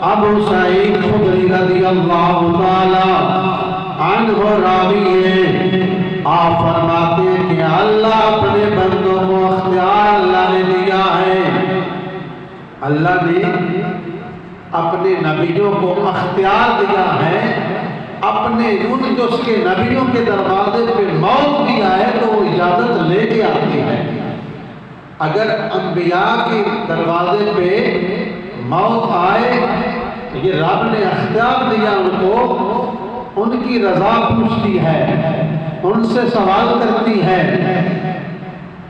ابو سعید خدری رضی اللہ تعالی عنہ راوی ہیں، آپ فرماتے ہیں کہ اللہ اپنے بندوں کو اختیار اللہ نے دیا ہے، اللہ نے اپنے نبیوں کو اختیار دیا ہے، اپنے ان جو اس کے نبیوں کے دروازے پہ موت بھی آئے تو وہ اجازت لے کے آتی ہے۔ اگر انبیاء کے دروازے پہ موت آئے یہ رب نے اختیار دیا ان کو، ان کی رضا پوچھتی ہے، ان سے سوال کرتی ہے۔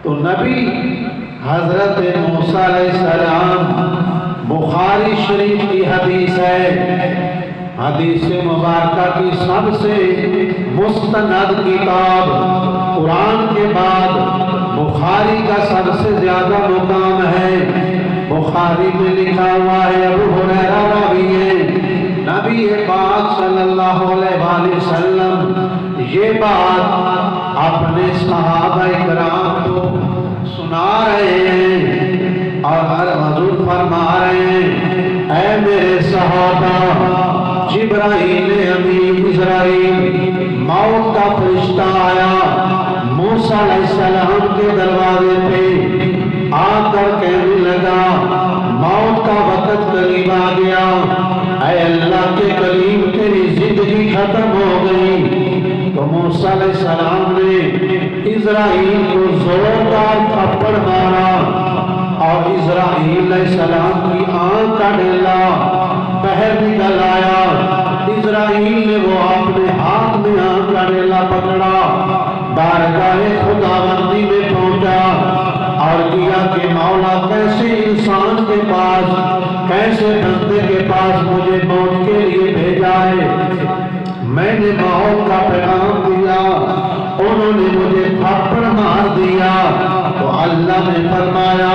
تو نبی حضرت موسیٰ علیہ السلام، بخاری شریف کی حدیث ہے، حدیث مبارکہ کی سب سے مستند کتاب قرآن کے بعد بخاری کا سب سے زیادہ مقام ہے۔ بخاری میں لکھا ہوا ہے، ابو ہریرہ راوی ہے، نبی پاک صلی اللہ علیہ وآلہ وسلم یہ بات اپنے صحابہ کرام کو سنا رہے ہیں اور حضور فرما رہے ہیں، اے میرے صحابہ، جبرائیل امین اسرائیل موت کا فرشتہ آیا موسیٰ علیہ السلام کے دروازے پہ آ کر کہنے لگا موت کا وقت قریب آ گیا، اے اللہ کے کلیم تیری زندگی ختم ہو گئی۔ تو موسیٰ علیہ السلام نے اسرائیل کو زوردار تھپڑ مارا اور اسرائیل علیہ السلام کی آنکھ کا ڈیلا باہر نکل آیا۔ اسرائیل نے وہ اپنے ہاتھ میں آنکھ کا ڈیلا پکڑا، بارگاہ خداوندی میں پہنچا اور کیا کہ مولا کیسے انسان کے پاس، کیسے بندے کے پاس مجھے موت کے لیے بھیجا ہے۔ میں نے موت کا پیغام دیا، انہوں نے مجھے تھپڑ مار دیا۔ تو اللہ نے فرمایا،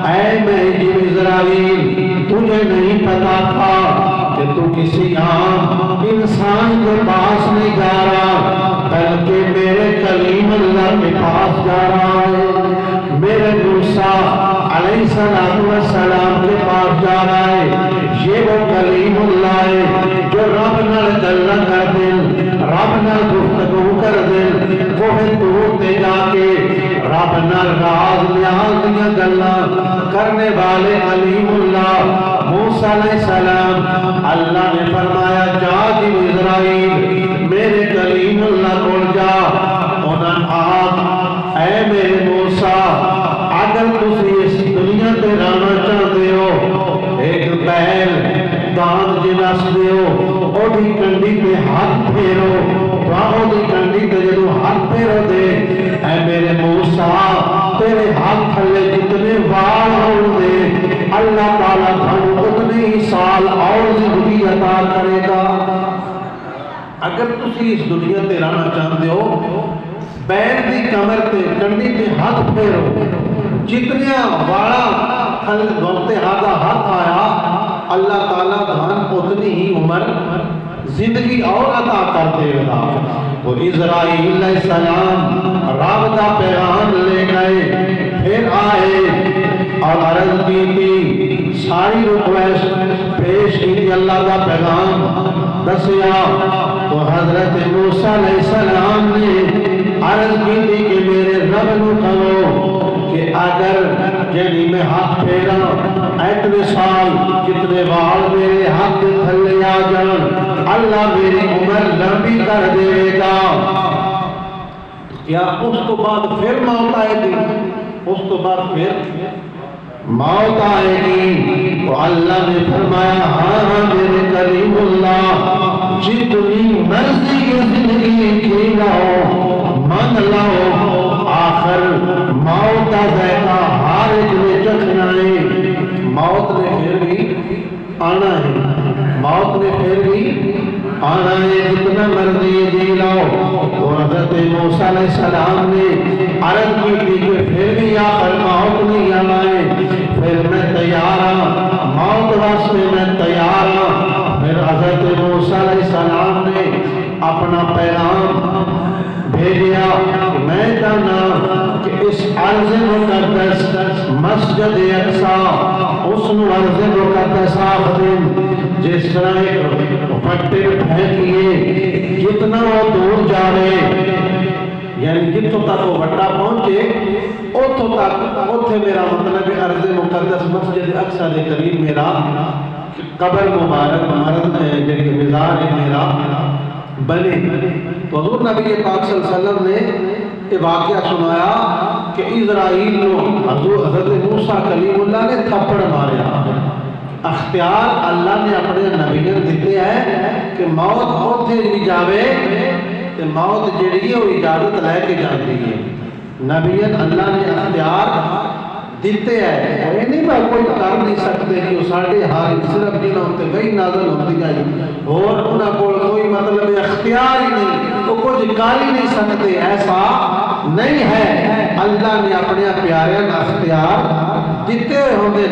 اے میری اسرائیل، تجھے نہیں پتا تھا کہ تو کسی عام انسان کے پاس نہیں جا رہا، بلکہ میرے کلیم اللہ کے پاس جا رہا ہے، میرے موسیٰ علیہ السلام کے پاس جا رہا ہے۔ یہ وہ کلیم اللہ ہے جو رب نال گلاں کر دل، رب نال گفتگو کر دل، وہ دور تے جا کے رب نال راز نیاز دیاں گلاں کرنے والے علیم اللہ موسیٰ علیہ السلام۔ اللہ نے فرمایا جا جب اسرائیل میرے کلیم اللہ کو جا، انہاں آگ اے میرے موسیٰ اگر تسی اس دنیا تے رہنا چاہتے ہو، ایک بیل دان جنس دیو، او دی کنڈی تے ہاتھ پھیرو، او دی کنڈی تے جدو ہاتھ پھیرو دے، اے میرے موسیٰ تیرے ہاتھ تھلے جتنے وال ہوں دے، اللہ تعالیٰ تھانو اتنے ہی سال اور زندگی عطا کرے گا۔ اگر تسی اس دنیا تے رہنا چاہتے ہو، بیل دی کمر تے کنڈی تے ہاتھ پھیرو، جتنے والا تھل گوتے ہاتھ آیا، اللہ تعالیٰ دھان اتنی ہی عمر زندگی اور عطا کرتے گا۔ وہ اسرائیل علیہ السلام رب کا پیغام لے گئے، پھر آئے اور عرض کی تھی، ساری ریکویسٹ پیش کی اللہ کا پیغام دسیا۔ تو حضرت موسیٰ علیہ السلام نے عرض کی تھی کہ میرے رب نو کہو کہ اگر جنہی میں ہاتھ پھیرا اتنے سال جتنے وال میرے ہاتھ کے تھلے آ جان، اللہ میری عمر لمبی کر دے گا۔ کیا اس کو بعد پھر موت آئے گی؟ اس کو بعد پھر موت آئے گی؟ تو اللہ نے فرمایا ہاں میرے کلیم اللہ، جتنی مرضی کی زندگی جی لاؤ، من لاؤ، آخر موت کا ذائقہ ہر ایک نے چکھنا ہے۔ موت نے پھر بھی آنا ہے، موت نے پھر بھی آنا ہے، جتنا مرضی جی لاؤ۔ تو حضرت موسیٰ علیہ السلام نے عرض کی تھی کہ پھر بھی آخر موت نہیں آنا ہے، پھر میں تیار ہوں، موت واسطے میں تیار ہوں۔ پھر حضرت موسیٰ علیہ السلام نے اپنا پیغام بھیجیا کہ میں چاہنا کہ اس عرض مقدس مسجد اقصی اس عرض مقدس آخدم جتوں تک وہ وڈا پہنچے اتوں تک اتنے میرا مطلب ہے ارض مقدس مسجد اقصی دے قریب میرا قبر مبارک مرد جڑی مزار ہے میرا بنے. تو حضور نبی پاک صلی اللہ علیہ وسلم نے یہ واقعہ سنایا کہ اسرائیل نو حضرت موسیٰ کلیم اللہ نے تھپڑ ماریا. اختیار اللہ نے اپنے نبیوں دیتے ہیں کہ موت اوتھے بھی جاوے تو موت جڑی ہے وہ اجازت لے کے جاتی ہے. نبیوں اللہ نے اختیار دیتے ہیں. یہ نہیں میں کوئی کر نہیں سکتے کہ وہ ساڑھے حال صرف جنہوں ہوتے وہی نازل ہوتی جائے اور انہوں کو کوئی مطلب اختیار ہی نہیں وہ کچھ کر ہی نہیں سکتے. ایسا نہیں ہے. اللہ نے اپنے پیارے اختیار دیتے ہوتے.